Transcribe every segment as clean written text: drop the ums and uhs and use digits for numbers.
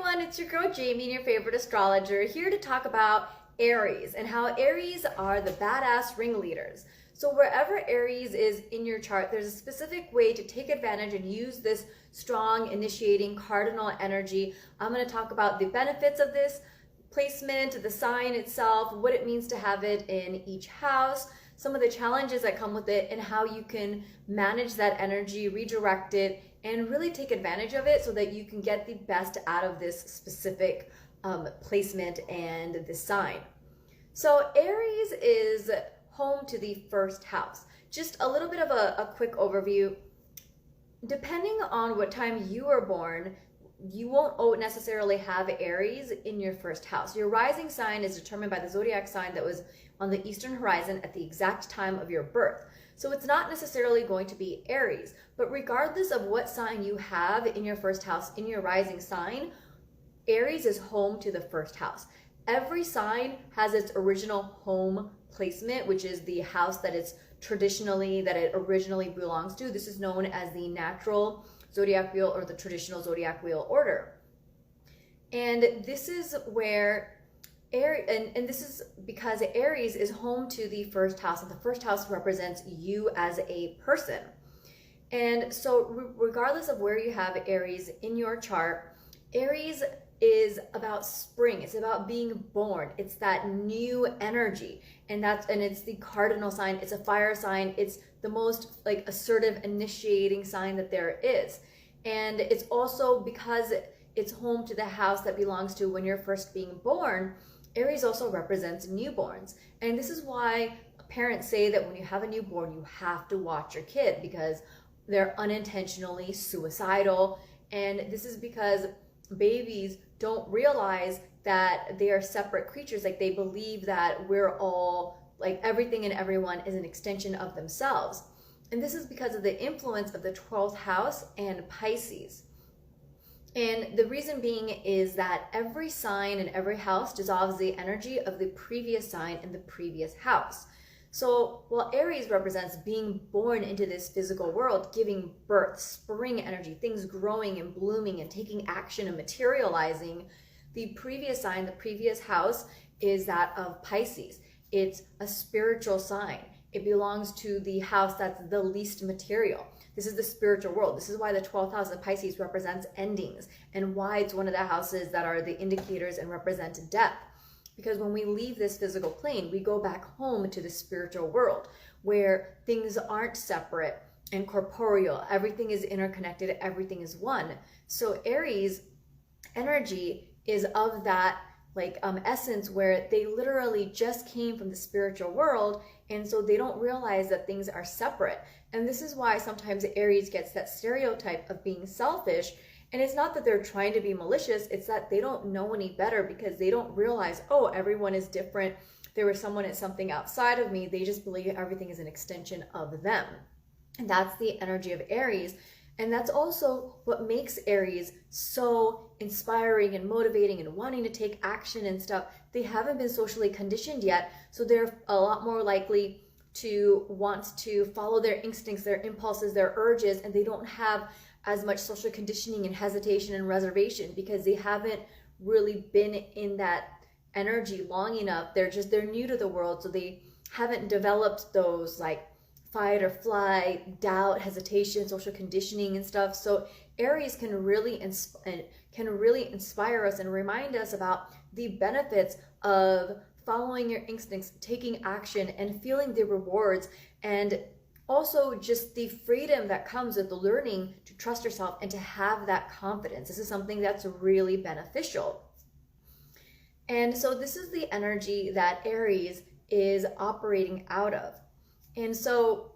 everyone, it's your girl Jaymie, your favorite astrologer, here to talk about Aries and how Aries are the badass ringleaders. So wherever Aries is in your chart, there's a specific way to take advantage and use this strong initiating cardinal energy. I'm going to talk about the benefits of this placement, the sign itself, what it means to have it in each house, some of the challenges that come with it, and how you can manage that energy, redirect it, and really take advantage of it so that you can get the best out of this specific placement and this sign. So Aries is home to the first house. Just a little bit of a quick overview. Depending on what time you were born, you won't necessarily have Aries in your first house. Your rising sign is determined by the zodiac sign that was on the eastern horizon at the exact time of your birth. So it's not necessarily going to be Aries, but regardless of what sign you have in your first house, in your rising sign, Aries is home to the first house. Every sign has its original home placement, which is the house that it originally belongs to. This is known as the natural zodiac wheel or the traditional zodiac wheel order. And this is where and this is because Aries is home to the first house, and the first house represents you as a person. And so regardless of where you have Aries in your chart, Aries is about spring. It's about being born. It's that new energy. And it's the cardinal sign. It's a fire sign. It's the most assertive initiating sign that there is. And it's also because it's home to the house that belongs to when you're first being born. Aries also represents newborns. And this is why parents say that when you have a newborn, you have to watch your kid because they're unintentionally suicidal. And this is because babies don't realize that they are separate creatures. They believe that we're all, everything and everyone is an extension of themselves. And this is because of the influence of the 12th house and Pisces. And the reason being is that every sign in every house dissolves the energy of the previous sign in the previous house. So while Aries represents being born into this physical world, giving birth, spring energy, things growing and blooming and taking action and materializing, the previous sign, the previous house, is that of Pisces. It's a spiritual sign. It belongs to the house that's the least material. This is the spiritual world. This is why the 12th house of Pisces represents endings and why it's one of the houses that are the indicators and represent death. Because when we leave this physical plane, we go back home to the spiritual world where things aren't separate and corporeal. Everything is interconnected. Everything is one. So Aries energy is of that essence where they literally just came from the spiritual world, and so they don't realize that things are separate. And this is why sometimes Aries gets that stereotype of being selfish. And it's not that they're trying to be malicious, it's that they don't know any better because they don't realize, oh, everyone is different. There was someone at something outside of me. They just believe everything is an extension of them. And that's the energy of Aries. And that's also what makes Aries so inspiring and motivating and wanting to take action and stuff. They haven't been socially conditioned yet, so they're a lot more likely to want to follow their instincts, their impulses, their urges, and they don't have as much social conditioning and hesitation and reservation because they haven't really been in that energy long enough. They're new to the world, so they haven't developed those fight or flight, doubt, hesitation, social conditioning and stuff. So Aries can really inspire us and remind us about the benefits of following your instincts, taking action, and feeling the rewards, and also just the freedom that comes with the learning to trust yourself and to have that confidence. This is something that's really beneficial. And so this is the energy that Aries is operating out of. And so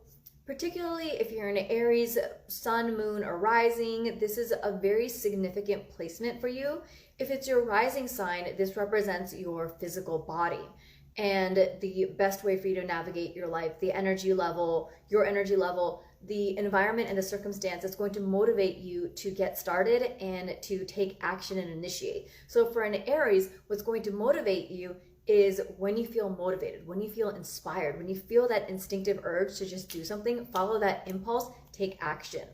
particularly if you're in Aries, sun, moon, or rising, this is a very significant placement for you. If it's your rising sign, this represents your physical body and the best way for you to navigate your life, the energy level, your energy level, the environment and the circumstance that's going to motivate you to get started and to take action and initiate. So for an Aries, what's going to motivate you is when you feel motivated, when you feel inspired, when you feel that instinctive urge to just do something, follow that impulse, take action.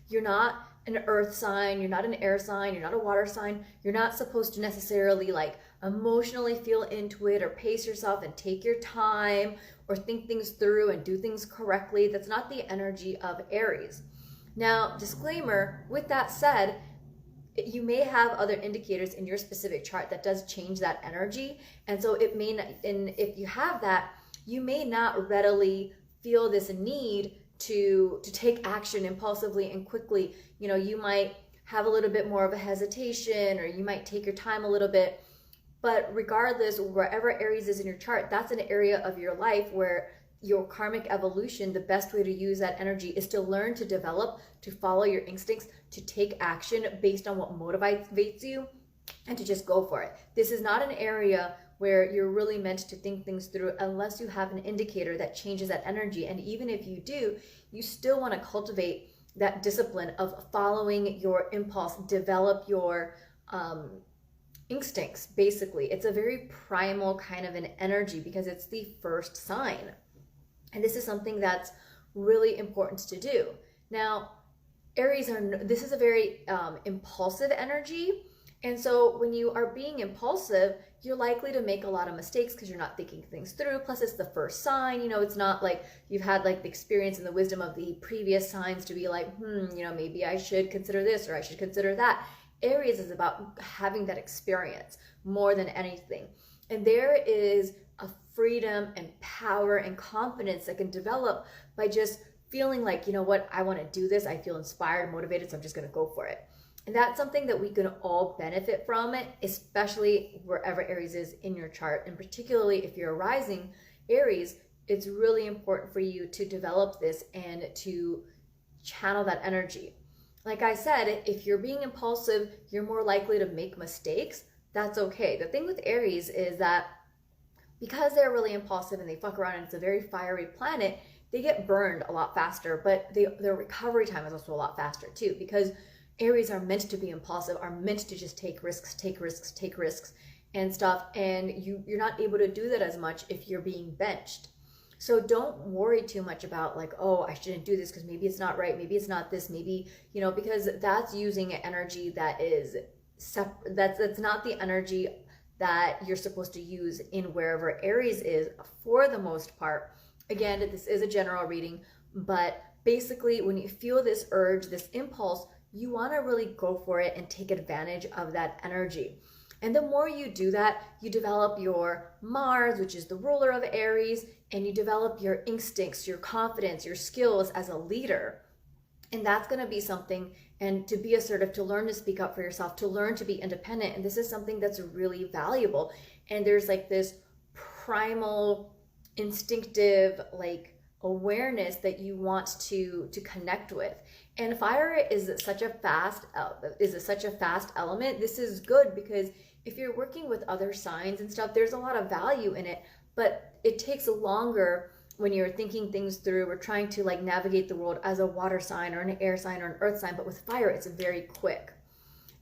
You're not an earth sign, you're not an air sign, you're not a water sign. You're not supposed to necessarily like emotionally feel into it or pace yourself and take your time or think things through and do things correctly. That's not the energy of Aries. Now, disclaimer, with that said, you may have other indicators in your specific chart that does change that energy. And so it may not, and if you have that, you may not readily feel this need to take action impulsively and quickly. You know, you might have a little bit more of a hesitation, or you might take your time a little bit. But regardless, wherever Aries is in your chart, that's an area of your life where your karmic evolution, the best way to use that energy is to learn to develop, to follow your instincts, to take action based on what motivates you, and to just go for it. This is not an area where you're really meant to think things through unless you have an indicator that changes that energy. And even if you do, you still want to cultivate that discipline of following your impulse, develop your instincts, basically. It's a very primal kind of an energy because it's the first sign. And this is something that's really important to do. Now, Aries this is a very impulsive energy. And so when you are being impulsive, you're likely to make a lot of mistakes because you're not thinking things through. Plus, it's the first sign. You know, it's not like you've had like the experience and the wisdom of the previous signs to be like, you know, maybe I should consider this or I should consider that. Aries is about having that experience more than anything. And there is a freedom and power and confidence that can develop by just feeling like, you know what, I want to do this. I feel inspired, motivated, so I'm just going to go for it. And that's something that we can all benefit from it, especially wherever Aries is in your chart. And particularly if you're a rising Aries, it's really important for you to develop this and to channel that energy. Like I said, if you're being impulsive, you're more likely to make mistakes. That's okay. The thing with Aries is that because they're really impulsive and they fuck around and it's a very fiery planet, they get burned a lot faster, but their recovery time is also a lot faster too, because Aries are meant to be impulsive, are meant to just take risks and stuff, and you're not able to do that as much if you're being benched. So don't worry too much about like, oh, I shouldn't do this because maybe it's not right, maybe it's not this, maybe, you know, because that's using energy that is that's not the energy that you're supposed to use in wherever Aries is for the most part. Again, this is a general reading, but basically when you feel this urge, this impulse, you want to really go for it and take advantage of that energy. And the more you do that, you develop your Mars, which is the ruler of Aries, and you develop your instincts, your confidence, your skills as a leader. And that's going to be something, and to be assertive, to learn to speak up for yourself, to learn to be independent. And this is something that's really valuable. And there's like this primal, instinctive, like awareness that you want to connect with. And fire is such a fast element. This is good because if you're working with other signs and stuff, there's a lot of value in it, but it takes longer when you're thinking things through or trying to like navigate the world as a water sign or an air sign or an earth sign. But with fire, it's very quick.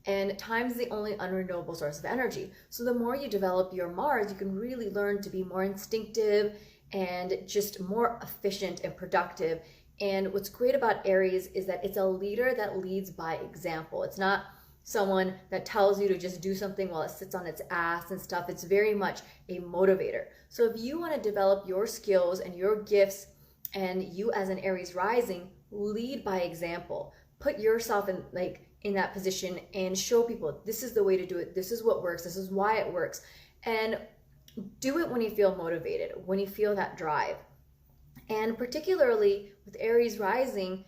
And time's the only unrenewable source of energy. So the more you develop your Mars, you can really learn to be more instinctive and just more efficient and productive. And what's great about Aries is that it's a leader that leads by example. It's not someone that tells you to just do something while it sits on its ass and stuff. It's very much a motivator. So if you want to develop your skills and your gifts, and you as an Aries rising, lead by example. Put yourself in that position and show people this is the way to do it. This is what works. This is why it works. And do it when you feel motivated, when you feel that drive. And particularly with Aries rising,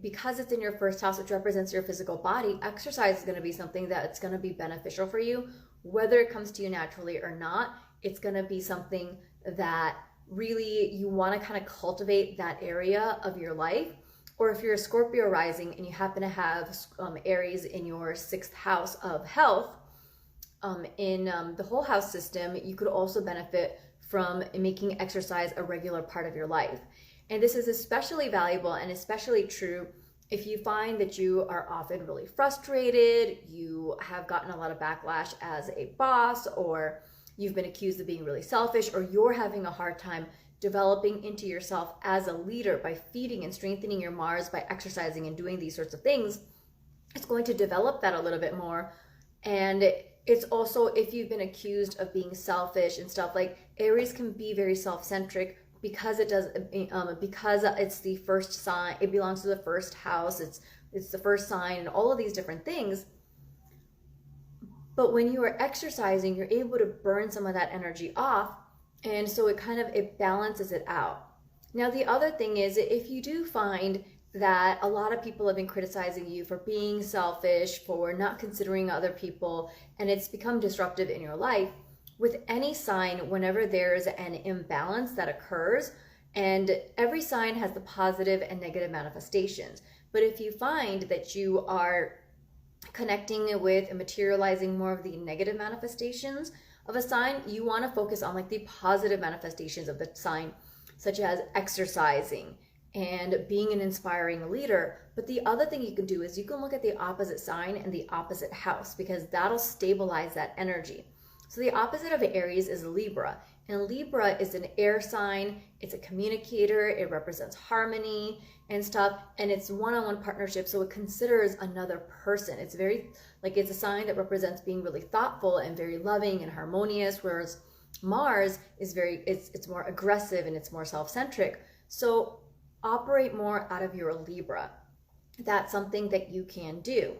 because it's in your first house, which represents your physical body, exercise is going to be something that's going to be beneficial for you, whether it comes to you naturally or not. It's going to be something that really you want to kind of cultivate that area of your life. Or if you're a Scorpio rising and you happen to have Aries in your 6th house of health, in the whole house system, you could also benefit from making exercise a regular part of your life. And this is especially valuable and especially true if you find that you are often really frustrated, you have gotten a lot of backlash as a boss, or you've been accused of being really selfish, or you're having a hard time developing into yourself as a leader by feeding and strengthening your Mars, by exercising and doing these sorts of things. it's going to develop that a little bit more. And it's also, if you've been accused of being selfish and stuff, like Aries can be very self-centric because it does, because it's the first sign, it belongs to the first house, it's the first sign, and all of these different things. But when you are exercising, you're able to burn some of that energy off, and so it balances it out. Now, the other thing is, if you do find that a lot of people have been criticizing you for being selfish, for not considering other people, and it's become disruptive in your life, with any sign, whenever there's an imbalance that occurs, and every sign has the positive and negative manifestations. But if you find that you are connecting with and materializing more of the negative manifestations of a sign, you want to focus on like the positive manifestations of the sign, such as exercising and being an inspiring leader. But the other thing you can do is you can look at the opposite sign and the opposite house, because that'll stabilize that energy. So the opposite of Aries is Libra, and Libra is an air sign. It's a communicator. It represents harmony and stuff, and it's one-on-one partnership, so it considers another person. It's very, like, it's a sign that represents being really thoughtful and very loving and harmonious, whereas Mars is it's more aggressive and it's more self-centric. So operate more out of your Libra. That's something that you can do.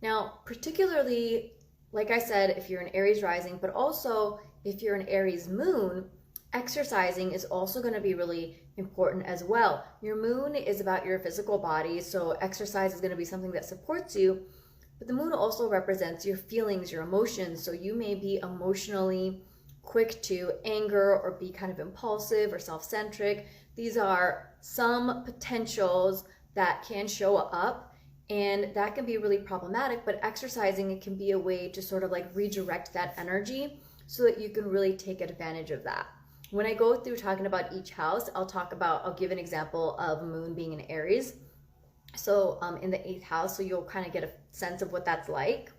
Now, particularly, like I said, if you're an Aries rising, but also if you're an Aries moon, exercising is also going to be really important as well. Your moon is about your physical body, so exercise is going to be something that supports you, but the moon also represents your feelings, your emotions, so you may be emotionally quick to anger or be kind of impulsive or self-centric. These are some potentials that can show up, and that can be really problematic, but exercising, it can be a way to sort of like redirect that energy so that you can really take advantage of that. When I go through talking about each house, I'll give an example of moon being in Aries. So in the 8th house, so you'll kind of get a sense of what that's like.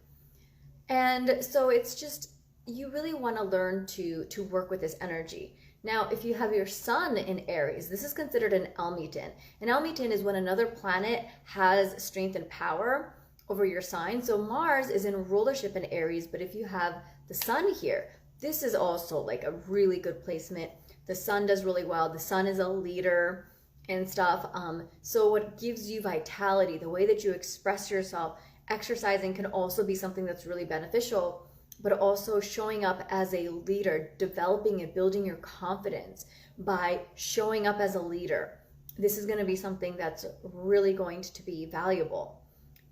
And so it's just, you really want to learn to work with this energy. Now, if you have your sun in Aries, this is considered an Almutin. An Almutin is when another planet has strength and power over your sign. So Mars is in rulership in Aries, but if you have the sun here, this is also like a really good placement. The sun does really well. The sun is a leader and stuff. So what gives you vitality, the way that you express yourself, exercising can also be something that's really beneficial, but also showing up as a leader, developing and building your confidence by showing up as a leader. This is going to be something that's really going to be valuable.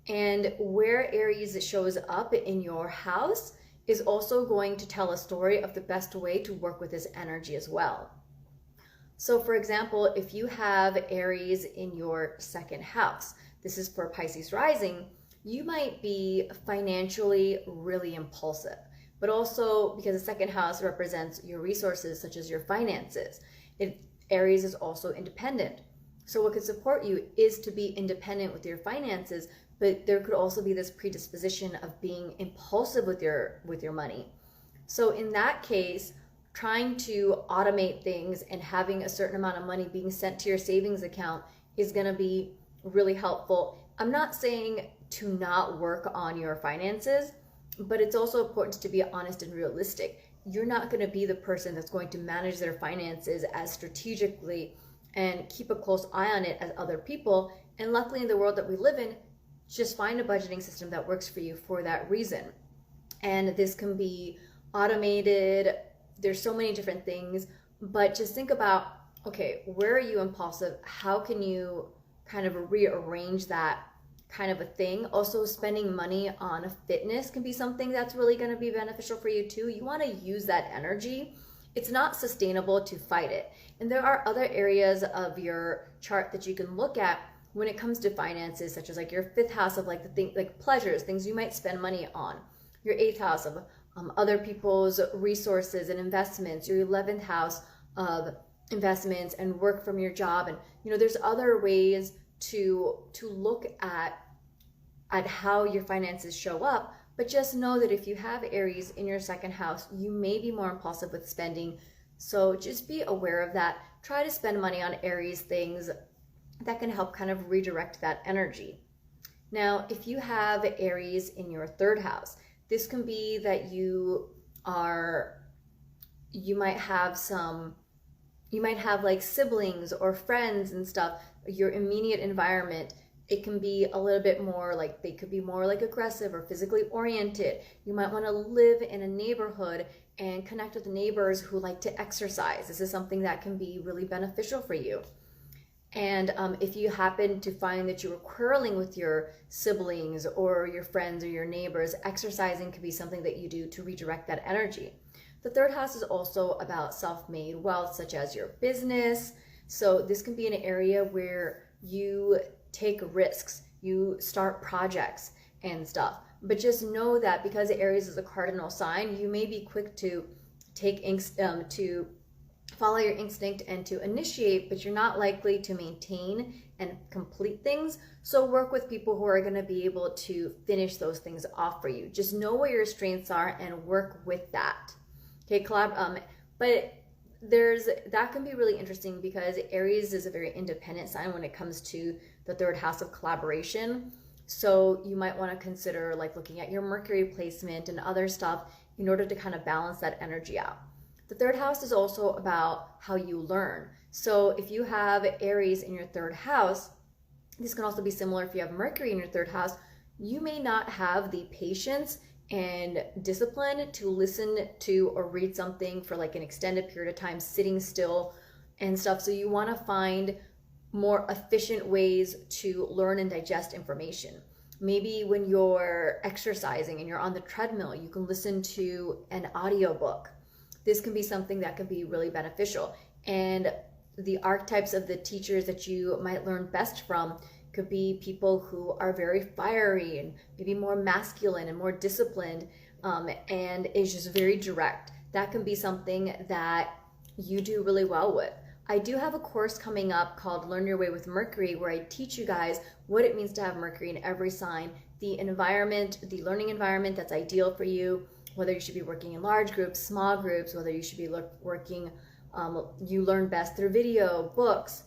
And where Aries shows up in your house is also going to tell a story of the best way to work with this energy as well. So for example, if you have Aries in your 2nd house, this is for Pisces rising, you might be financially really impulsive, but also because the 2nd house represents your resources, such as your finances. Aries is also independent. So what could support you is to be independent with your finances, but there could also be this predisposition of being impulsive with your money. So in that case, trying to automate things and having a certain amount of money being sent to your savings account is going to be really helpful. I'm not saying to not work on your finances, but it's also important to be honest and realistic. You're not going to be the person that's going to manage their finances as strategically and keep a close eye on it as other people. And luckily in the world that we live in, just find a budgeting system that works for you for that reason. And this can be automated. There's so many different things, but just think about, okay, where are you impulsive? How can you kind of rearrange that kind of a thing? Also, spending money on fitness can be something that's really going to be beneficial for you too. You want to use that energy. It's not sustainable to fight it. And there are other areas of your chart that you can look at when it comes to finances, such as like your 5th house of like the thing, like pleasures, things you might spend money on. Your 8th house of other people's resources and investments. Your 11th house of investments and work from your job. And there's other ways to look at how your finances show up. But just know that if you have Aries in your 2nd house, you may be more impulsive with spending. So just be aware of that. Try to spend money on Aries things that can help kind of redirect that energy. Now, if you have Aries in your third house, this can be that you might have like siblings or friends and stuff, your immediate environment. It can be a little bit more like, they could be more like aggressive or physically oriented. You might want to live in a neighborhood and connect with neighbors who like to exercise. This is something that can be really beneficial for you. And if you happen to find that you were quarreling with your siblings or your friends or your neighbors, exercising could be something that you do to redirect that energy. The third house is also about self-made wealth, such as your business. So this can be an area where you take risks, you start projects and stuff. But just know that because Aries is a cardinal sign, you may be quick to to follow your instinct and to initiate, but you're not likely to maintain and complete things. So work with people who are going to be able to finish those things off for you. Just know where your strengths are and work with that. Okay, but that can be really interesting because Aries is a very independent sign when it comes to the third house of collaboration. So you might want to consider like looking at your Mercury placement and other stuff in order to kind of balance that energy out. The third house is also about how you learn. So if you have Aries in your third house, this can also be similar if you have Mercury in your third house. You may not have the patience and discipline to listen to or read something for like an extended period of time, sitting still and stuff. So you want to find more efficient ways to learn and digest information. Maybe when you're exercising and you're on the treadmill, you can listen to an audiobook. This can be something that can be really beneficial. And the archetypes of the teachers that you might learn best from could be people who are very fiery and maybe more masculine and more disciplined, and is just very direct. That can be something that you do really well with. I do have a course coming up called Learn Your Way with Mercury, where I teach you guys what it means to have Mercury in every sign, the environment, the learning environment that's ideal for you, whether you should be working in large groups, small groups, whether you should be working, you learn best through video, books,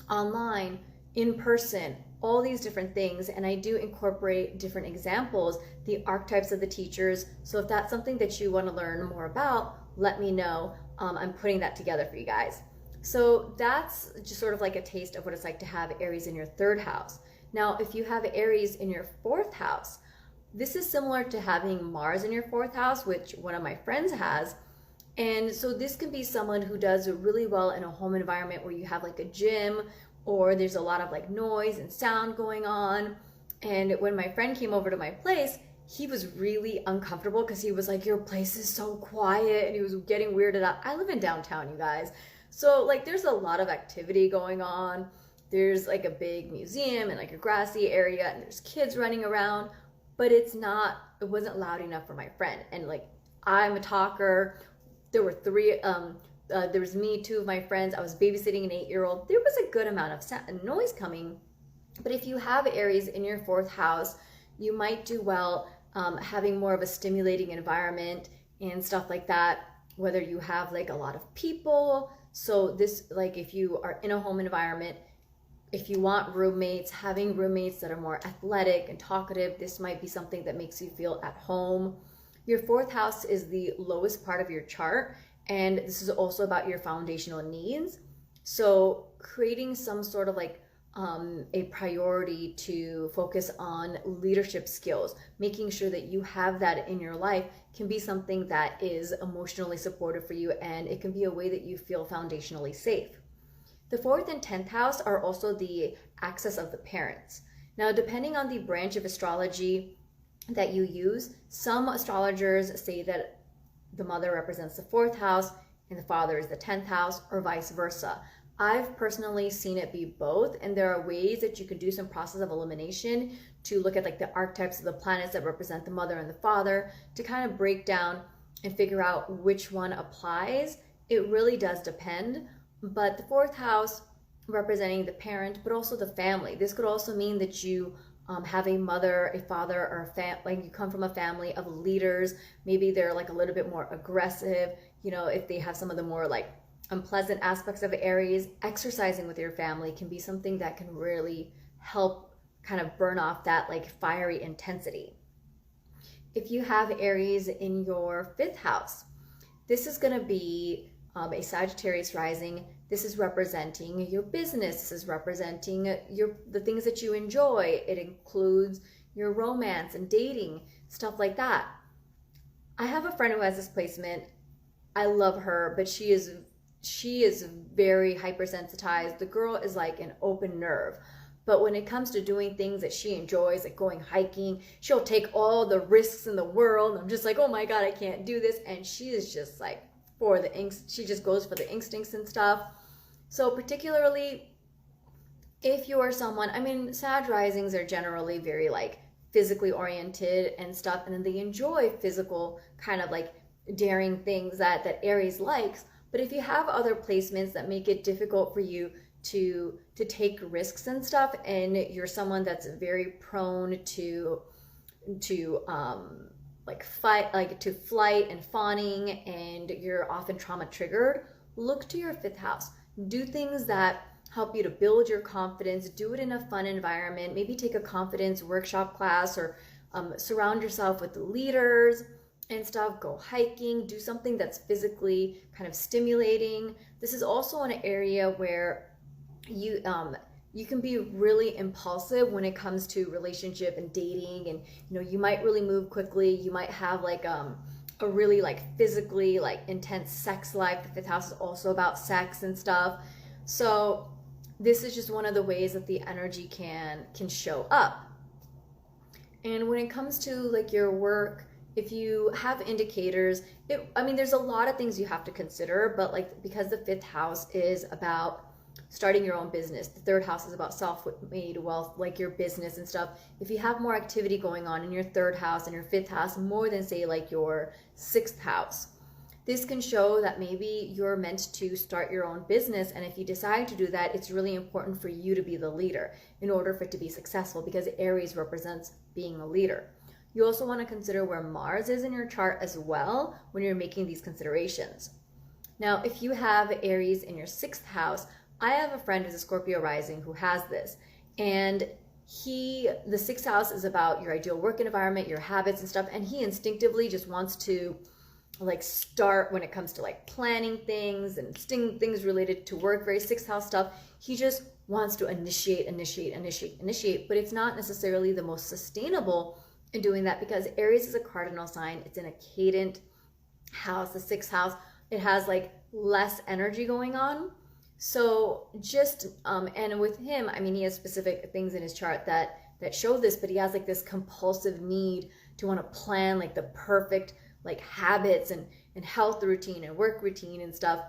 online, in person, all these different things. And I do incorporate different examples, the archetypes of the teachers. So if that's something that you want to learn more about, let me know. I'm putting that together for you guys. So that's just sort of like a taste of what it's like to have Aries in your third house. Now, if you have Aries in your fourth house, this is similar to having Mars in your fourth house, which one of my friends has. And so this can be someone who does really well in a home environment where you have like a gym, or there's a lot of like noise and sound going on. And when my friend came over to my place, he was really uncomfortable because he was like, your place is so quiet, and he was getting weirded out. I live in downtown, you guys. So like there's a lot of activity going on. There's like a big museum and like a grassy area, and there's kids running around, but it wasn't loud enough for my friend. And like, I'm a talker. There were there was me, two of my friends. I was babysitting an 8-year-old. There was a good amount of noise coming. But if you have Aries in your fourth house, you might do well having more of a stimulating environment and stuff like that, whether you have like a lot of people. So this, like if you are in a home environment, if you want roommates, having roommates that are more athletic and talkative, this might be something that makes you feel at home. Your fourth house is the lowest part of your chart, and this is also about your foundational needs. So creating some sort of like a priority to focus on leadership skills, making sure that you have that in your life, can be something that is emotionally supportive for you, and it can be a way that you feel foundationally safe. The 4th and 10th house are also the axis of the parents. Now, depending on the branch of astrology that you use, some astrologers say that the mother represents the 4th house and the father is the 10th house, or vice versa. I've personally seen it be both, and there are ways that you can do some process of elimination to look at like the archetypes of the planets that represent the mother and the father to kind of break down and figure out which one applies. It really does depend. But the 4th house representing the parent, but also the family. This could also mean that you have a mother, a father, or like you come from a family of leaders. Maybe they're like a little bit more aggressive. You know, if they have some of the more like unpleasant aspects of Aries, exercising with your family can be something that can really help kind of burn off that like fiery intensity. If you have Aries in your 5th house, this is going to be a Sagittarius rising. This is representing your business. This is representing the things that you enjoy. It includes your romance and dating, stuff like that. I have a friend who has this placement. I love her, but she is very hypersensitized. The girl is like an open nerve. But when it comes to doing things that she enjoys, like going hiking, she'll take all the risks in the world. I'm just like, oh my God, I can't do this. And she is just like she just goes for the instincts and stuff. So particularly if you are someone, I mean, Sag risings are generally very like physically oriented and stuff. And then they enjoy physical kind of like daring things that Aries likes. But if you have other placements that make it difficult for you to take risks and stuff, and you're someone that's very prone to flight and fawning, and you're often trauma triggered, look to your 5th house. Do things that help you to build your confidence. Do it in a fun environment. Maybe take a confidence workshop class, or surround yourself with leaders and stuff. Go hiking. Do something that's physically kind of stimulating. This is also an area where you can be really impulsive when it comes to relationship and dating, and you might really move quickly. You might have like a really like physically like intense sex life. The 5th house is also about sex and stuff. So this is just one of the ways that the energy can show up. And when it comes to like your work, if you have indicators, there's a lot of things you have to consider, but like because the 5th house is about starting your own business, the 3rd house is about self-made wealth, like your business and stuff. If you have more activity going on in your 3rd house and your 5th house, more than say like your 6th house, this can show that maybe you're meant to start your own business. And if you decide to do that, it's really important for you to be the leader in order for it to be successful, because Aries represents being a leader. You also want to consider where Mars is in your chart as well when you're making these considerations. Now, if you have Aries in your 6th house, I have a friend who's a Scorpio rising who has this, and the 6th house is about your ideal work environment, your habits and stuff, and he instinctively just wants to like start when it comes to like planning things and things related to work, very 6th house stuff. He just wants to initiate, but it's not necessarily the most sustainable in doing that, because Aries is a cardinal sign. It's in a cadent house, the 6th house. It has like less energy going on. So just, and with him, he has specific things in his chart that show this, but he has like this compulsive need to want to plan like the perfect like habits and health routine and work routine and stuff.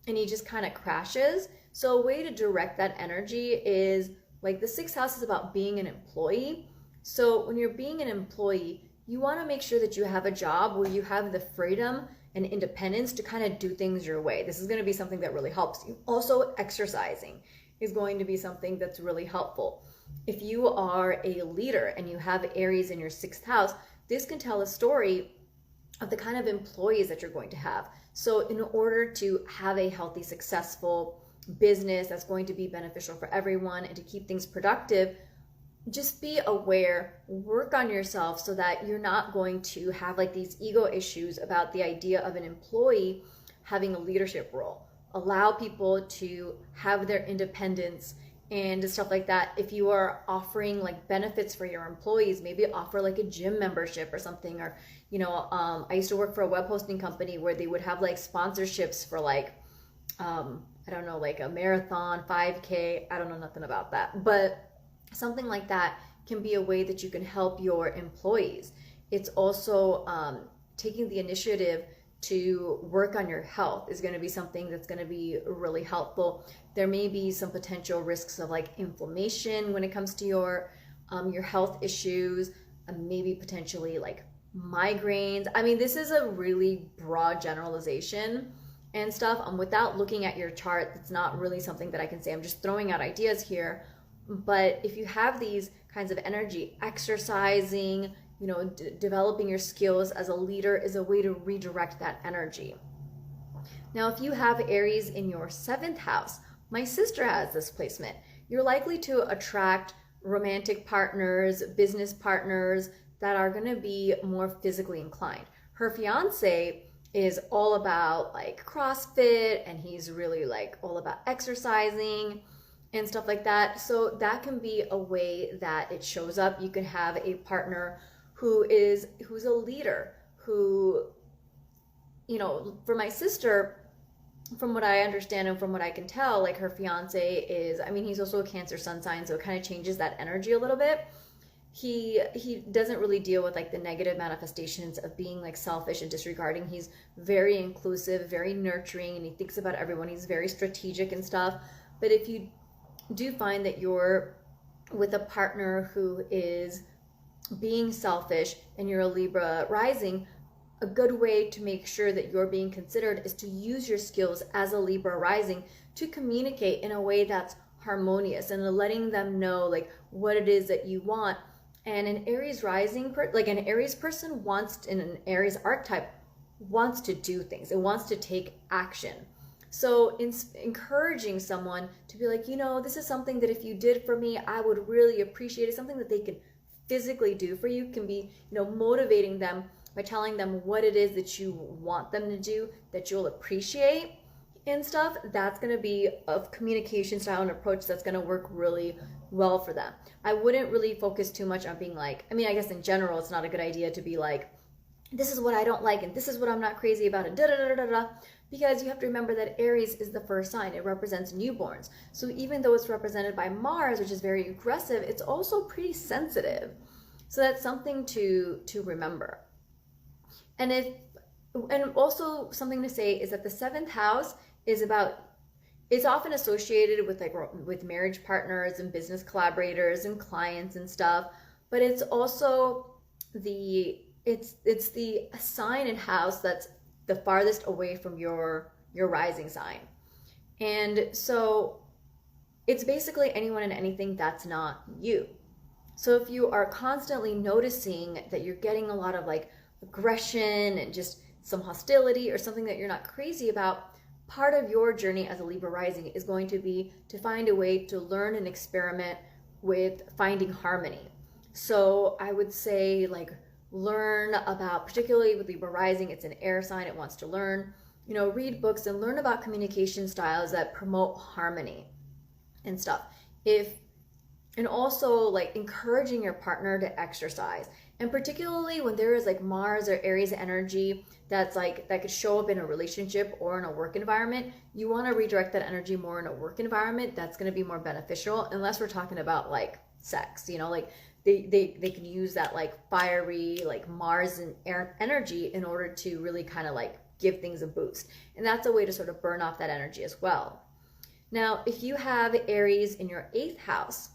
And he just kind of crashes. So a way to direct that energy is like the 6th house is about being an employee. So when you're being an employee, you want to make sure that you have a job where you have the freedom and independence to kind of do things your way. This is going to be something that really helps you. Also, exercising is going to be something that's really helpful. If you are a leader and you have Aries in your 6th house, this can tell a story of the kind of employees that you're going to have. So in order to have a healthy, successful business that's going to be beneficial for everyone and to keep things productive, just be aware, work on yourself so that you're not going to have like these ego issues about the idea of an employee having a leadership role. Allow people to have their independence and stuff like that. If you are offering like benefits for your employees, maybe offer like a gym membership or something. Or, I used to work for a web hosting company where they would have like sponsorships for like, like a marathon, 5K. I don't know nothing about that, but something like that can be a way that you can help your employees. It's also taking the initiative to work on your health is going to be something that's going to be really helpful. There may be some potential risks of like inflammation when it comes to your health issues, maybe potentially like migraines. This is a really broad generalization and stuff. Without looking at your chart, it's not really something that I can say. I'm just throwing out ideas here. But if you have these kinds of energy, exercising, developing your skills as a leader is a way to redirect that energy. Now, if you have Aries in your 7th house, my sister has this placement. You're likely to attract romantic partners, business partners that are going to be more physically inclined. Her fiance is all about like CrossFit, and he's really like all about exercising and stuff like that. So that can be a way that it shows up. You can have a partner who's a leader, who, you know, for my sister, from what I understand and from what I can tell, like her fiance is, I mean, he's also a Cancer sun sign, so it kind of changes that energy a little bit. He doesn't really deal with like the negative manifestations of being like selfish and disregarding. He's very inclusive, very nurturing, and he thinks about everyone. He's very strategic and stuff. But if you do find that you're with a partner who is being selfish and you're a Libra rising, a good way to make sure that you're being considered is to use your skills as a Libra rising to communicate in a way that's harmonious and letting them know like what it is that you want. And an Aries rising, like an Aries person wants, in an Aries archetype, wants to do things. It wants to take action. So encouraging someone to be like, you know, this is something that if you did for me, I would really appreciate it. Something that they can physically do for you, can be, you know, motivating them by telling them what it is that you want them to do, that you'll appreciate and stuff. That's going to be a communication style and approach that's going to work really well for them. I wouldn't really focus too much on being like, I mean, I guess in general, it's not a good idea to be like, this is what I don't like and this is what I'm not crazy about and da da da da da, because you have to remember that Aries is the first sign. It represents newborns. So even though it's represented by Mars, which is very aggressive, it's also pretty sensitive. So that's something to remember. And also something to say is that the 7th house is about, it's often associated with like with marriage partners and business collaborators and clients and stuff, but it's also it's the sign and house that's the farthest away from your rising sign. And so it's basically anyone and anything that's not you. So if you are constantly noticing that you're getting a lot of like aggression and just some hostility or something that you're not crazy about, part of your journey as a Libra rising is going to be to find a way to learn and experiment with finding harmony. So I would say like learn about, particularly with Libra rising, it's an air sign, it wants to learn, you know, read books and learn about communication styles that promote harmony and stuff. And also like encouraging your partner to exercise. And particularly when there is like Mars or Aries energy that's like, that could show up in a relationship or in a work environment, you want to redirect that energy more in a work environment. That's going to be more beneficial, unless we're talking about like sex, you know, like they can use that like fiery, like Mars and air energy in order to really kind of like give things a boost. And that's a way to sort of burn off that energy as well. Now, if you have Aries in your 8th house,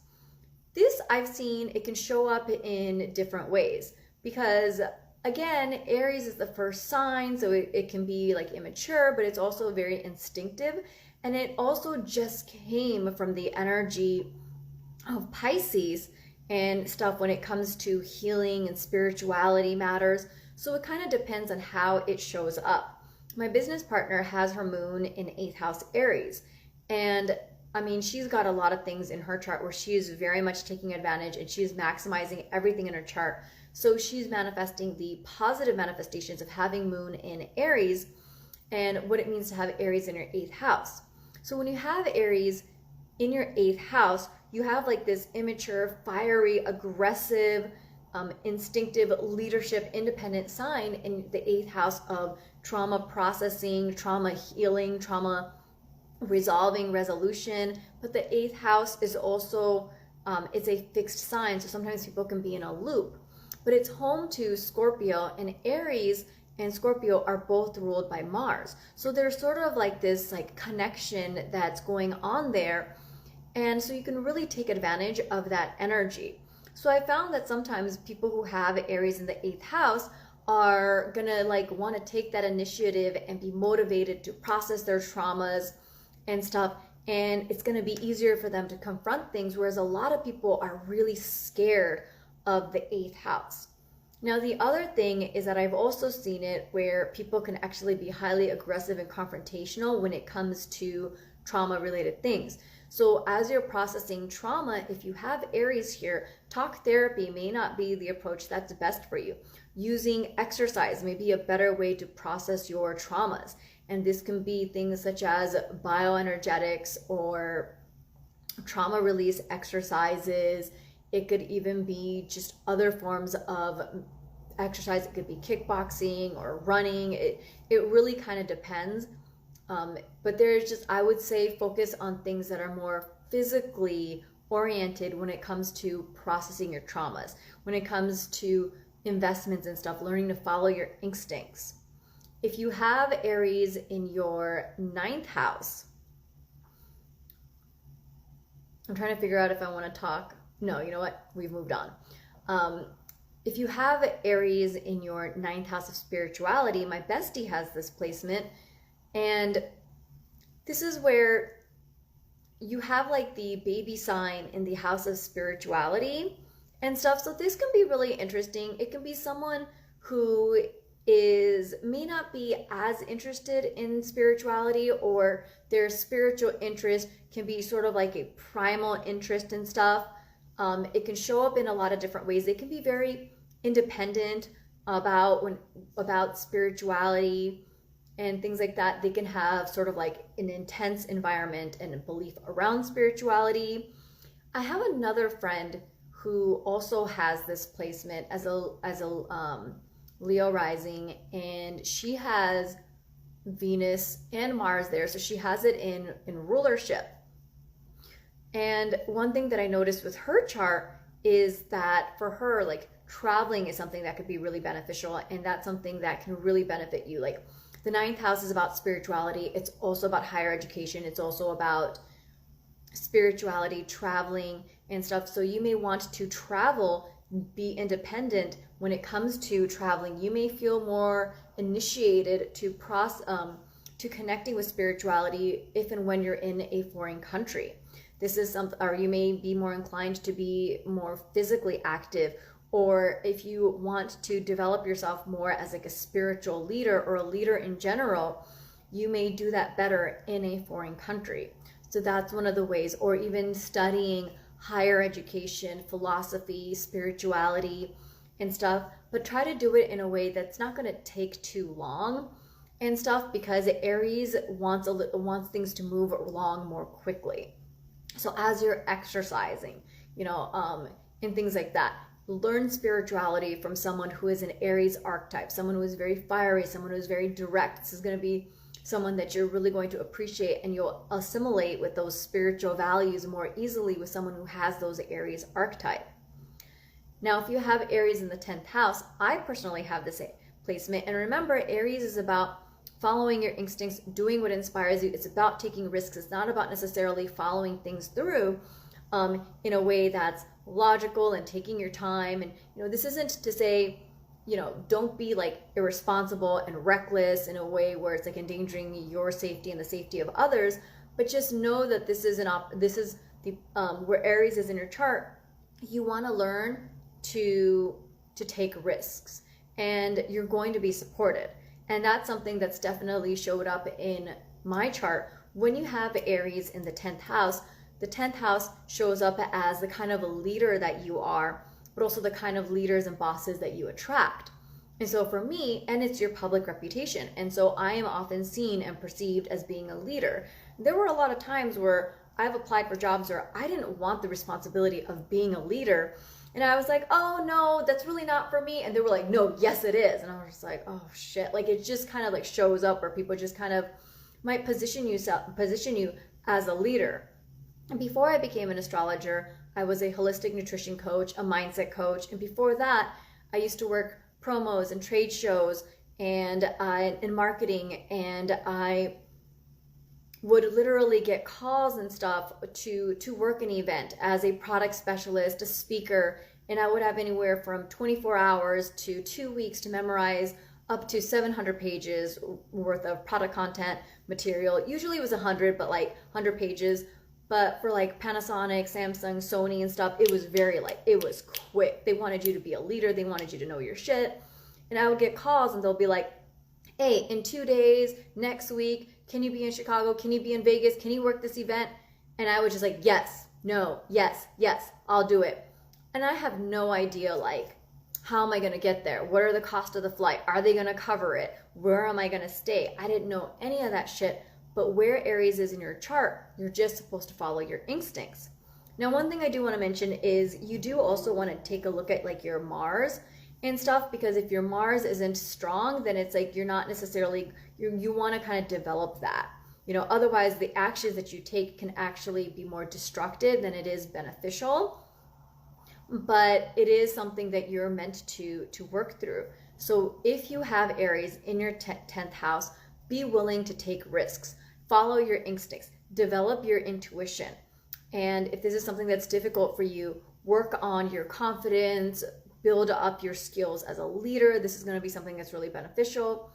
this I've seen, it can show up in different ways because again, Aries is the first sign, so it can be like immature, but it's also very instinctive. And it also just came from the energy of Pisces and stuff when it comes to healing and spirituality matters. So it kind of depends on how it shows up. My business partner has her moon in 8th house Aries. And I mean, she's got a lot of things in her chart where she is very much taking advantage and she's maximizing everything in her chart. So she's manifesting the positive manifestations of having moon in Aries and what it means to have Aries in your 8th house. So when you have Aries in your 8th house, you have like this immature, fiery, aggressive, instinctive leadership, independent sign in the 8th house of trauma processing, trauma healing, trauma resolving, resolution. But the 8th house is also, it's a fixed sign. So sometimes people can be in a loop, but it's home to Scorpio, and Aries and Scorpio are both ruled by Mars. So there's sort of like this like connection that's going on there. And so you can really take advantage of that energy. So I found that sometimes people who have Aries in the 8th house are gonna like want to take that initiative and be motivated to process their traumas and stuff, and it's going to be easier for them to confront things, whereas a lot of people are really scared of the 8th house. Now the other thing is that I've also seen it where people can actually be highly aggressive and confrontational when it comes to trauma related things. So as you're processing trauma, if you have Aries here, talk therapy may not be the approach that's best for you. Using exercise may be a better way to process your traumas. And this can be things such as bioenergetics or trauma release exercises. It could even be just other forms of exercise. It could be kickboxing or running. It really kind of depends. But there's just, I would say, focus on things that are more physically oriented when it comes to processing your traumas, when it comes to investments and stuff, learning to follow your instincts. If you have Aries in your 9th house, I'm trying to figure out if I want to talk. No, you know what? We've moved on. If you have Aries in your 9th house of spirituality, my bestie has this placement. And this is where you have like the baby sign in the house of spirituality and stuff. So this can be really interesting. It can be someone who may not be as interested in spirituality, or their spiritual interest can be sort of like a primal interest in stuff. It can show up in a lot of different ways. They can be very independent about spirituality and things like that. They can have sort of like an intense environment and a belief around spirituality. I have another friend who also has this placement as a Leo rising, and she has Venus and Mars there, so she has it in rulership. And one thing that I noticed with her chart is that for her, like, traveling is something that could be really beneficial, and that's something that can really benefit you. Like, the 9th house is about spirituality. It's also about higher education. It's also about spirituality, traveling and stuff. So you may want to travel, be independent when it comes to traveling. You may feel more initiated to connecting with spirituality if and when you're in a foreign country. This is something, or you may be more inclined to be more physically active, or if you want to develop yourself more as like a spiritual leader or a leader in general, you may do that better in a foreign country. So that's one of the ways, or even studying higher education, philosophy, spirituality and stuff, but try to do it in a way that's not going to take too long and stuff, because Aries wants things to move along more quickly. So as you're exercising, and things like that, learn spirituality from someone who is an Aries archetype, someone who is very fiery, someone who is very direct. This is going to be someone that you're really going to appreciate, and you'll assimilate with those spiritual values more easily with someone who has those Aries archetype. Now, if you have Aries in the 10th house, I personally have this placement. And remember, Aries is about following your instincts, doing what inspires you. It's about taking risks. It's not about necessarily following things through in a way that's logical and taking your time. And, this isn't to say, don't be like irresponsible and reckless in a way where it's like endangering your safety and the safety of others, but just know that this is where Aries is in your chart. You want to learn to take risks, and you're going to be supported. And that's something that's definitely showed up in my chart. When you have Aries in the 10th house, the 10th house shows up as the kind of a leader that you are, but also the kind of leaders and bosses that you attract. And so for me, and it's your public reputation. And so I am often seen and perceived as being a leader. There were a lot of times where I've applied for jobs where I didn't want the responsibility of being a leader. And I was like, oh no, that's really not for me. And they were like, no, yes it is. And I was just like, oh shit. Like, it just kind of like shows up where people just kind of might position you as a leader. And before I became an astrologer, I was a holistic nutrition coach, a mindset coach. And before that, I used to work promos and trade shows and in marketing. And I would literally get calls and stuff to work an event as a product specialist, a speaker, and I would have anywhere from 24 hours to 2 weeks to memorize up to 700 pages worth of product content material. Usually it was 100, but like 100 pages. But for like Panasonic, Samsung, Sony and stuff, it was it was quick. They wanted you to be a leader. They wanted you to know your shit. And I would get calls and they'll be like, hey, in 2 days, next week, can you be in Chicago? Can you be in Vegas? Can you work this event? And I was just like, yes, no, yes, yes, I'll do it. And I have no idea, like, how am I going to get there? What are the cost of the flight? Are they going to cover it? Where am I going to stay? I didn't know any of that shit. But where Aries is in your chart, you're just supposed to follow your instincts. Now, one thing I do want to mention is you do also want to take a look at like your Mars and stuff, because if your Mars isn't strong, then it's like you're not necessarily, you want to kind of develop that. You know, otherwise the actions that you take can actually be more destructive than it is beneficial. But it is something that you're meant to work through. So if you have Aries in your 10th house, be willing to take risks, follow your instincts, develop your intuition. And if this is something that's difficult for you, work on your confidence, build up your skills as a leader. This is going to be something that's really beneficial.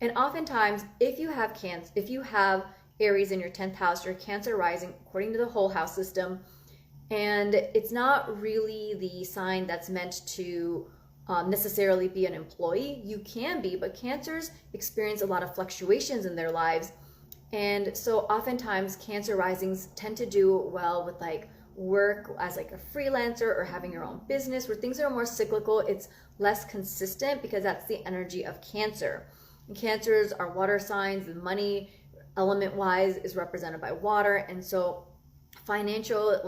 And oftentimes, if you have Aries in your 10th house, your Cancer rising, according to the whole house system, and it's not really the sign that's meant to necessarily be an employee. You can be, but Cancers experience a lot of fluctuations in their lives. And so oftentimes Cancer risings tend to do well with like work as like a freelancer or having your own business, where things are more cyclical. It's less consistent because that's the energy of Cancer. And Cancers are water signs. The money element wise is represented by water. And so financial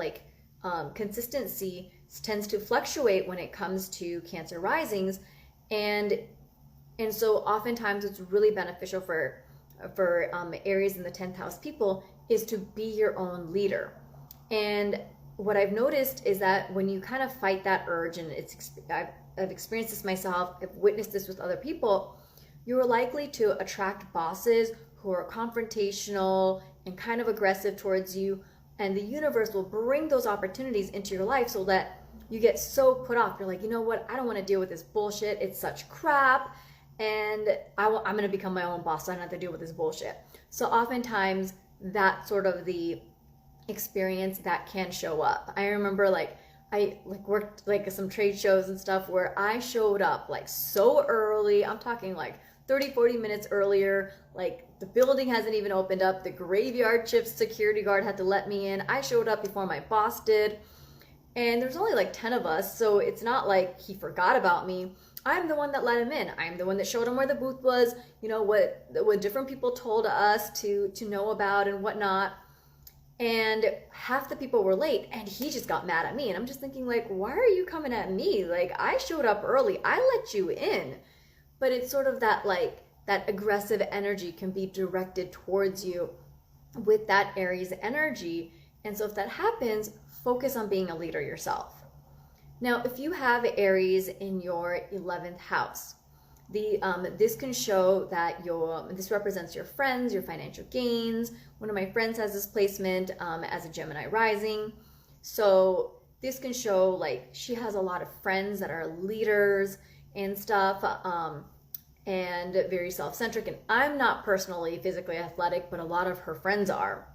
consistency tends to fluctuate when it comes to Cancer risings. And so oftentimes it's really beneficial for Aries in the 10th house people is to be your own leader. And what I've noticed is that when you kind of fight that urge, and I've experienced this myself, I've witnessed this with other people, you're likely to attract bosses who are confrontational and kind of aggressive towards you, and the universe will bring those opportunities into your life so that you get so put off. You're like, you know what? I don't want to deal with this bullshit. It's such crap. And I'm going to become my own boss, so I don't have to deal with this bullshit. So oftentimes that's sort of the experience that can show up. I remember I worked some trade shows and stuff where I showed up so early. I'm talking 30-40 minutes earlier. The building hasn't even opened up. The graveyard shift security guard had to let me in. I showed up before my boss did. And there's only 10 of us, so it's not like he forgot about me. I'm the one that let him in. I'm the one that showed him where the booth was, what different people told us to know about and whatnot. And half the people were late, and he just got mad at me. And I'm just thinking, why are you coming at me? I showed up early. I let you in. But it's sort of that aggressive energy can be directed towards you with that Aries energy. And so if that happens, focus on being a leader yourself. Now, if you have Aries in your 11th house, this can show that this represents your friends, your financial gains. One of my friends has this placement as a Gemini rising. So this can show she has a lot of friends that are leaders and stuff, and very self-centric. And I'm not personally physically athletic, but a lot of her friends are.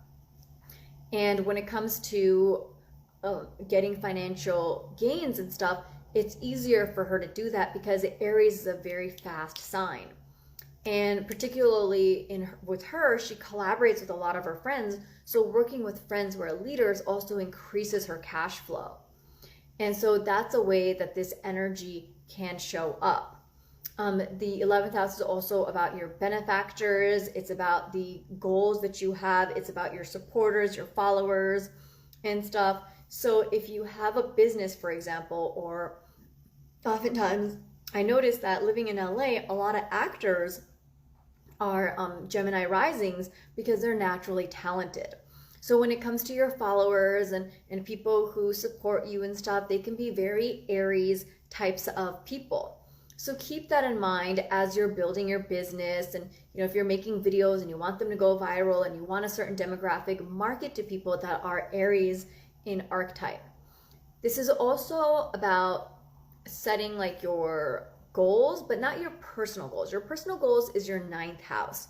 And when it comes to getting financial gains and stuff, it's easier for her to do that because Aries is a very fast sign. And particularly with her, she collaborates with a lot of her friends. So working with friends who are leaders also increases her cash flow. And so that's a way that this energy can show up. The 11th house is also about your benefactors. It's about the goals that you have. It's about your supporters, your followers and stuff. So if you have a business, for example, or oftentimes I notice that living in LA, a lot of actors are Gemini risings because they're naturally talented. So when it comes to your followers and people who support you and stuff, they can be very Aries types of people. So keep that in mind as you're building your business. And if you're making videos and you want them to go viral and you want a certain demographic, market to people that are Aries in archetype. This is also about setting your goals, but not your personal goals. Your personal goals is your 9th house.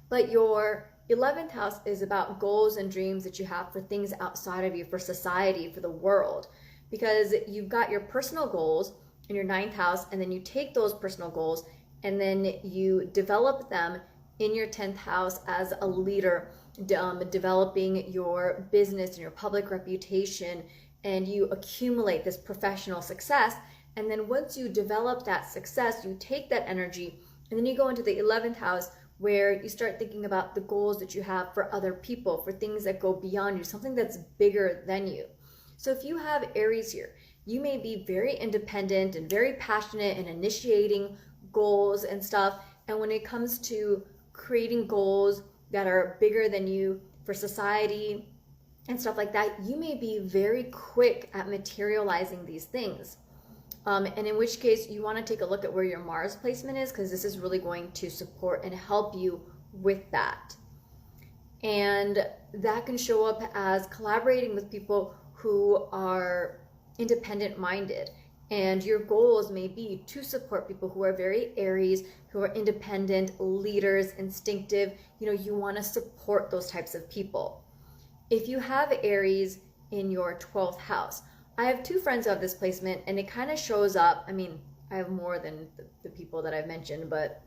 But your 11th house is about goals and dreams that you have for things outside of you, for society, for the world. Because you've got your personal goals in your 9th house, and then you take those personal goals and then you develop them in your 10th house as a leader developing your business and your public reputation, and you accumulate this professional success. And then once you develop that success, you take that energy and then you go into the 11th house, where you start thinking about the goals that you have for other people, for things that go beyond you, something that's bigger than you. So if you have Aries here, you may be very independent and very passionate in initiating goals and stuff. And when it comes to creating goals that are bigger than you for society and stuff like that, you may be very quick at materializing these things. And in which case you want to take a look at where your Mars placement is, because this is really going to support and help you with that. And that can show up as collaborating with people who are independent minded. And your goals may be to support people who are very Aries, who are independent, leaders, instinctive. You want to support those types of people. If you have Aries in your 12th house, I have two friends who have this placement, and it kind of shows up. I mean, I have more than the people that I've mentioned, but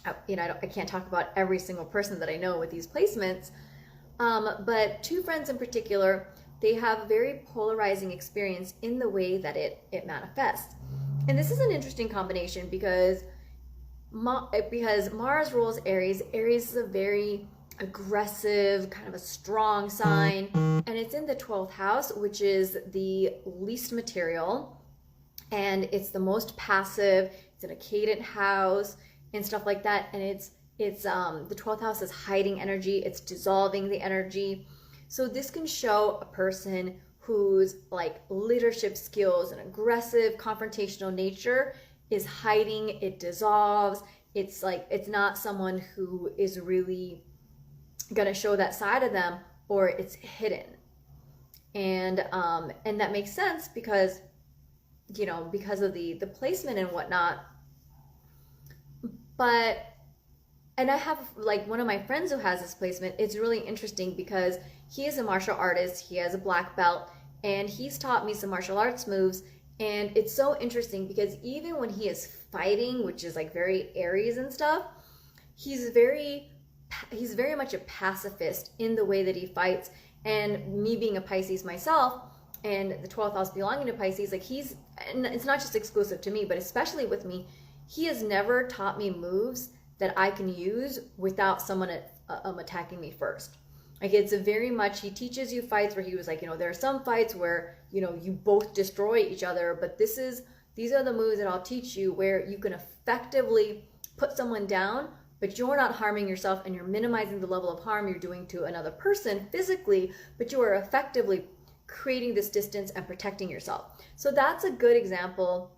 I can't talk about every single person that I know with these placements. But two friends in particular, they have a very polarizing experience in the way that it manifests. And this is an interesting combination because Mars rules Aries. Aries is a very aggressive, kind of a strong sign, and it's in the 12th house, which is the least material, and it's the most passive. It's in a cadent house and stuff like that, and it's the 12th house is hiding energy, it's dissolving the energy. So this can show a person whose like leadership skills and aggressive confrontational nature is hiding, it dissolves. It's like, it's not someone who is really gonna show that side of them, or it's hidden. And that makes sense because because of the placement and whatnot. And I have like one of my friends who has this placement. It's really interesting because he is a martial artist, he has a black belt, and he's taught me some martial arts moves. And it's so interesting because even when he is fighting, which is like very Aries and stuff, he's very much a pacifist in the way that he fights. And me being a Pisces myself, and the 12th house belonging to Pisces, like and it's not just exclusive to me, but especially with me, he has never taught me moves that I can use without someone attacking me first. Like it's a very much, he teaches you fights where he was like, there are some fights where, you both destroy each other, but these are the moves that I'll teach you where you can effectively put someone down, but you're not harming yourself and you're minimizing the level of harm you're doing to another person physically, but you are effectively creating this distance and protecting yourself. So that's a good example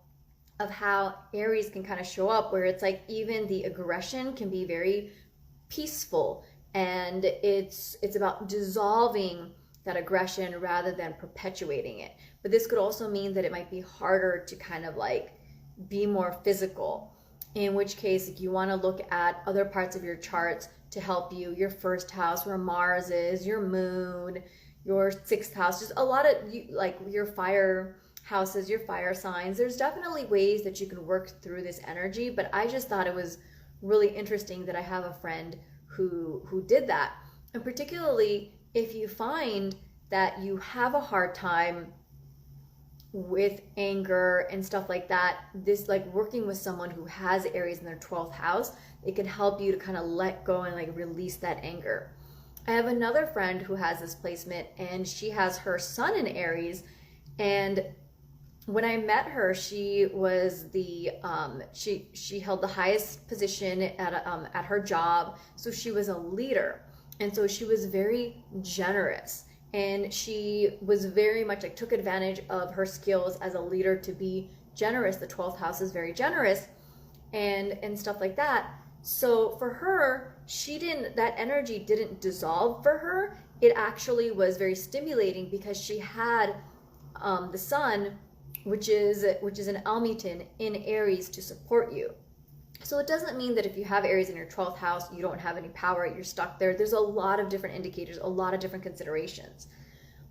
of how Aries can kind of show up, where it's like even the aggression can be very peaceful, and it's about dissolving that aggression rather than perpetuating it. But this could also mean that it might be harder to kind of like be more physical, in which case you want to look at other parts of your charts to help you. Your first house, where Mars is, your moon, your 6th house, just a lot of like your fire houses, your fire signs. There's definitely ways that you can work through this energy, but I just thought it was really interesting that I have a friend who did that. And particularly if you find that you have a hard time with anger and stuff like that, this like working with someone who has Aries in their 12th house, it can help you to kind of let go and like release that anger. I have another friend who has this placement, and she has her sun in Aries. And when I met her, she was she held the highest position at her job, so she was a leader, and so she was very generous, and she was very much like took advantage of her skills as a leader to be generous. The 12th house is very generous, and stuff like that. So for her, that energy didn't dissolve for her. It actually was very stimulating because she had the sun, which is an Almutin in Aries, to support you. So it doesn't mean that if you have Aries in your 12th house, you don't have any power, you're stuck there. There's a lot of different indicators, a lot of different considerations.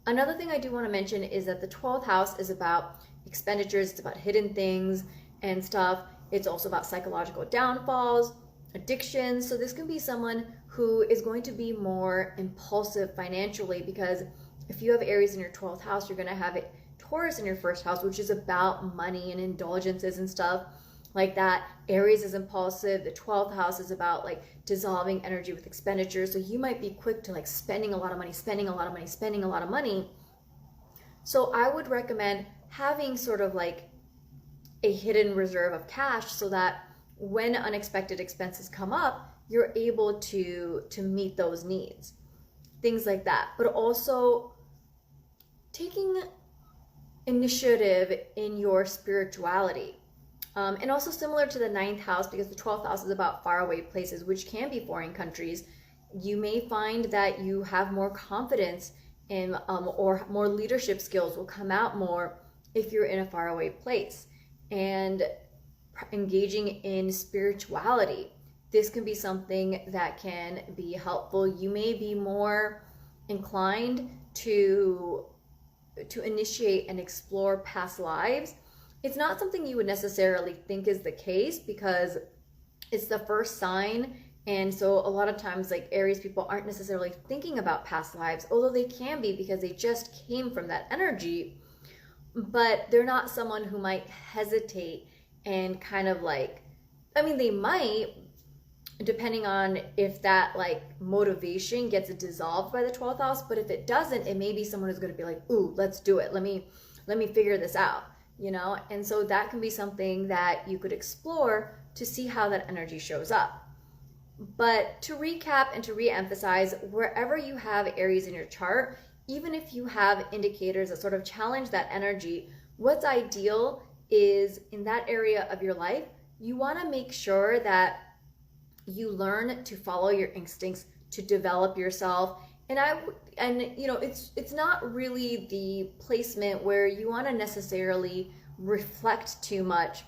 Another thing I do want to mention is that the 12th house is about expenditures, it's about hidden things and stuff. It's also about psychological downfalls. addictions. So this can be someone who is going to be more impulsive financially, because if you have Aries in your 12th house, you're going to have it Taurus in your first house, which is about money and indulgences and stuff like that. Aries is impulsive. The 12th house is about like dissolving energy with expenditure. So you might be quick to like spending a lot of money, spending a lot of money, spending a lot of money. So I would recommend having sort of like a hidden reserve of cash so that when unexpected expenses come up, you're able to meet those needs. Things like that. But also taking initiative in your spirituality. And also similar to the 9th house, because the 12th house is about faraway places, which can be foreign countries, you may find that you have more confidence in, or more leadership skills will come out more if you're in a faraway place. And engaging in spirituality, this can be something that can be helpful. You may be more inclined to initiate and explore past lives. It's not something you would necessarily think is the case because it's the first sign, and so a lot of times like Aries people aren't necessarily thinking about past lives, although they can be because they just came from that energy, but they're not someone who might hesitate and kind of like, I mean, they might, depending on if that like motivation gets dissolved by the 12th house, but if it doesn't, it may be someone who's going to be like, ooh, let's do it. Let me figure this out, you know? And so that can be something that you could explore to see how that energy shows up. But to recap and to re-emphasize, wherever you have Aries in your chart, even if you have indicators that sort of challenge that energy, what's ideal is in that area of your life, you want to make sure that you learn to follow your instincts, to develop yourself. And you know, it's not really the placement where you want to necessarily reflect too much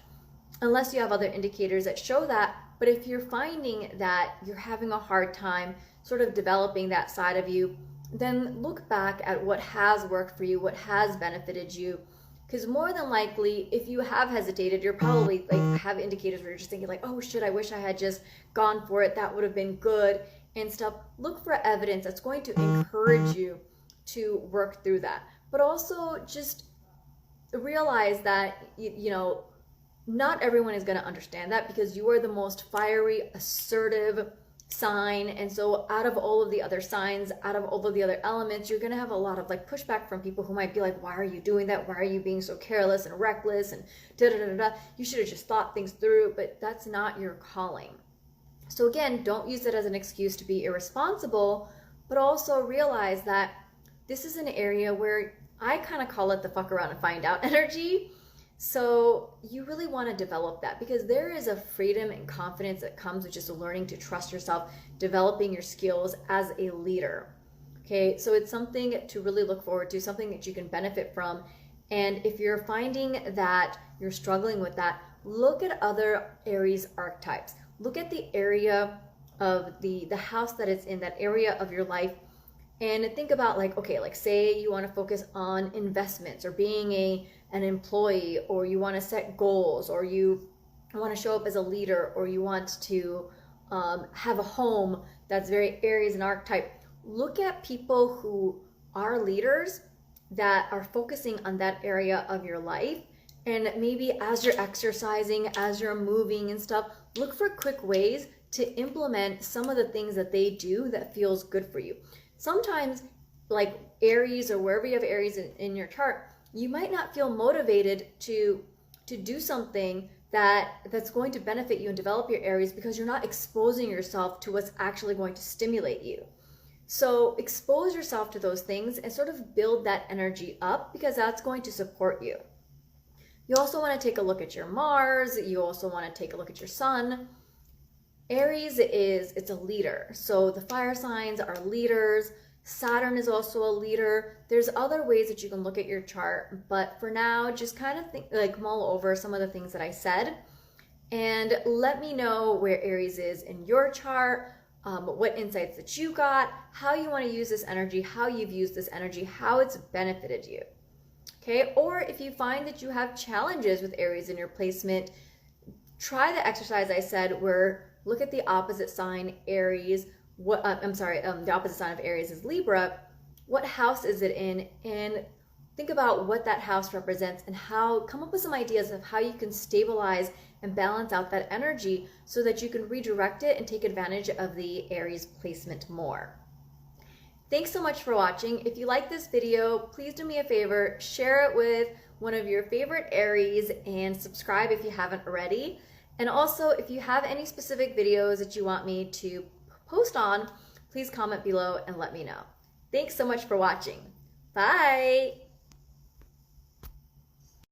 unless you have other indicators that show that. But if you're finding that you're having a hard time sort of developing that side of you, then look back at what has worked for you, what has benefited you. Because more than likely, if you have hesitated, you're probably like have indicators where you're just thinking like, oh shit, I wish I had just gone for it. That would have been good and stuff. Look for evidence that's going to encourage you to work through that. But also just realize that, you know, not everyone is going to understand that because you are the most fiery, assertive sign, and so out of all of the other signs, out of all of the other elements, you're going to have a lot of like pushback from people who might be like, why are you doing that? Why are you being so careless and reckless and da da da da? You should have just thought things through. But that's not your calling. So again, don't use it as an excuse to be irresponsible, but also realize that this is an area where I kind of call it the fuck around and find out energy. So you really want to develop that because there is a freedom and confidence that comes with just learning to trust yourself, developing your skills as a leader. Okay, so it's something to really look forward to, something that you can benefit from. And if you're finding that you're struggling with that, look at other Aries archetypes. Look at the area of the house that it's in, that area of your life, and think about like, okay, like say you want to focus on investments or being an employee, or you want to set goals, or you want to show up as a leader, or you want to have a home that's very Aries and archetype. Look at people who are leaders that are focusing on that area of your life. And maybe as you're exercising, as you're moving and stuff, look for quick ways to implement some of the things that they do that feels good for you. Sometimes like Aries or wherever you have Aries in your chart, you might not feel motivated to do something that's going to benefit you and develop your Aries because you're not exposing yourself to what's actually going to stimulate you. So expose yourself to those things and sort of build that energy up because that's going to support you. You also want to take a look at your Mars. You also want to take a look at your Sun. Aries it's a leader. So the fire signs are leaders. Saturn is also a leader. There's other ways that you can look at your chart, but for now, just kind of think, like mull over some of the things that I said, and let me know where Aries is in your chart, what insights that you got, how you want to use this energy, how you've used this energy, how it's benefited you. Okay, or if you find that you have challenges with Aries in your placement, try the exercise I said where look at the opposite sign, Aries. The opposite sign of Aries is Libra. What house is it in? And think about what that house represents and come up with some ideas of how you can stabilize and balance out that energy so that you can redirect it and take advantage of the Aries placement more. Thanks so much for watching. If you like this video, please do me a favor, share it with one of your favorite Aries and subscribe if you haven't already. And also, if you have any specific videos that you want me to post on, please comment below and let me know. Thanks so much for watching. Bye!